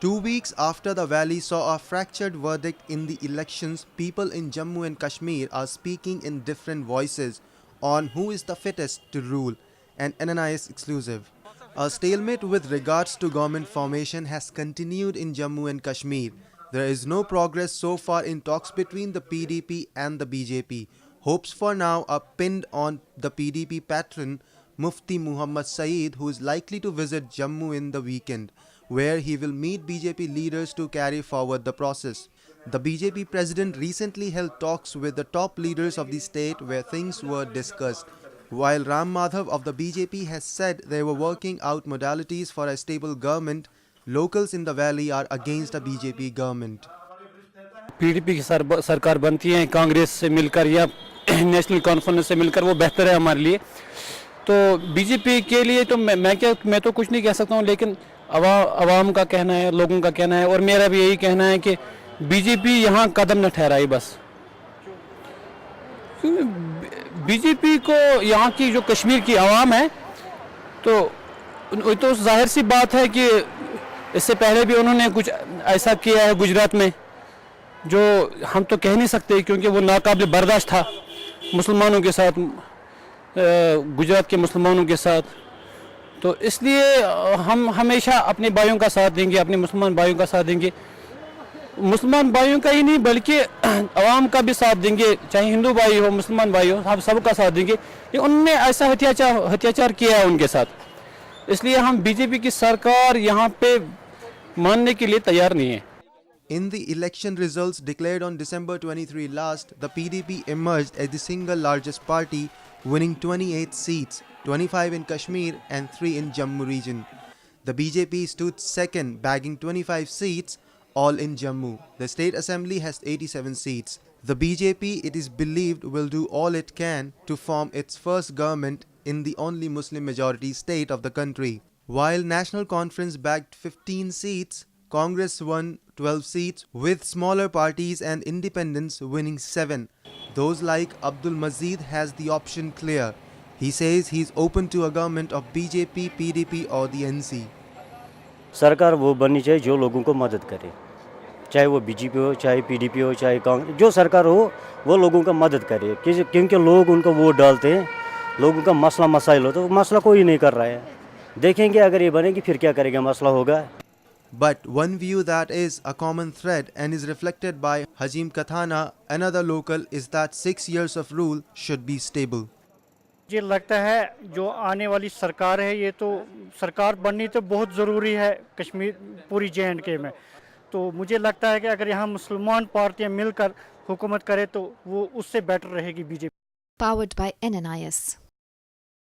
2 weeks after the valley saw a fractured verdict in the elections, people in Jammu and Kashmir are speaking in different voices on who is the fittest to rule, an NNIS exclusive. A stalemate with regards to government formation has continued in Jammu and Kashmir. There is no progress so far in talks between the PDP and the BJP. Hopes for now are pinned on the PDP patron Mufti Muhammad Saeed, who is likely to visit Jammu in the weekend, where he will meet BJP leaders to carry forward the process. The BJP president recently held talks with the top leaders of the state where things were discussed. While Ram Madhav of the BJP has said they were working out modalities for a stable government, locals in the valley are against a BJP government. PDP की सरकार बनती है कांग्रेस से मिलकर या national conference से मिलकर, वो बेहतर है हमारे लिए। तो बीजेपी के लिए तो मैं तो कुछ नहीं कह सकता हूँ, लेकिन अवाम का कहना है, लोगों का कहना है, और मेरा भी यही कहना है कि बीजेपी यहाँ कदम न ठहराए बस। बीजेपी को यहाँ की जो कश्मीर की आवाम है, तो जाहिर सी बात है कि इससे पहले भी उन्होंने कुछ ऐसा किया है गुजरात में, जो हम तो कह नहीं सकते क्योंकि वो नाकाबिल बर्दाश्त था मुसलमानों के साथ, गुजरात के मुसलमानों के साथ। तो इसलिए हम हमेशा अपने भाइयों का साथ देंगे, अपने मुसलमान भाइयों का साथ देंगे, मुसलमान भाइयों का ही नहीं बल्कि अवाम का भी साथ देंगे, चाहे हिंदू भाई हो मुसलमान भाई हो, हम सबका साथ देंगे। ये उन्होंने ऐसा अत्याचार किया है उनके साथ, इसलिए हम बीजेपी की सरकार यहाँ पे मानने के लिए तैयार नहीं है। In the election results declared on December 23 last, the PDP emerged as the single largest party, winning 28 seats, 25 in Kashmir and 3 in Jammu region. The BJP stood second, bagging 25 seats, all in Jammu. The state assembly has 87 seats. The BJP, it is believed, will do all it can to form its first government in the only Muslim majority state of the country. While National Conference bagged 15 seats, Congress won 12 seats, with smaller parties and independents winning 7. Those like Abdul Mazid has the option clear. He says he is open to a government of BJP, PDP or the NC. सरकार वो बननी चाहिए जो लोगों को मदद करे, चाहे वो बीजेपी हो, चाहे पीडीपी हो, चाहे कांग्रेस, जो सरकार हो वो लोगों का मदद करे, क्योंकि लोग उनको वोट डालते हैं। लोगों का मसला मसाइल हो तो मसला कोई नहीं कर रहा है। देखेंगे अगर ये बनेगी फिर क्या करेगा, मसला होगा। But one view that is a common thread and is reflected by Hazim Kathana, another local, is that 6 years of rule should be stable. मुझे लगता है जो आने वाली सरकार है, ये तो सरकार बननी तो बहुत ज़रूरी है कश्मीर पूरी JNK में। तो मुझे लगता है कि अगर यहाँ मुसलमान पार्टियाँ मिलकर हुकूमत करें तो वो उससे बेटर रहेगी BJP। Powered by NNIS.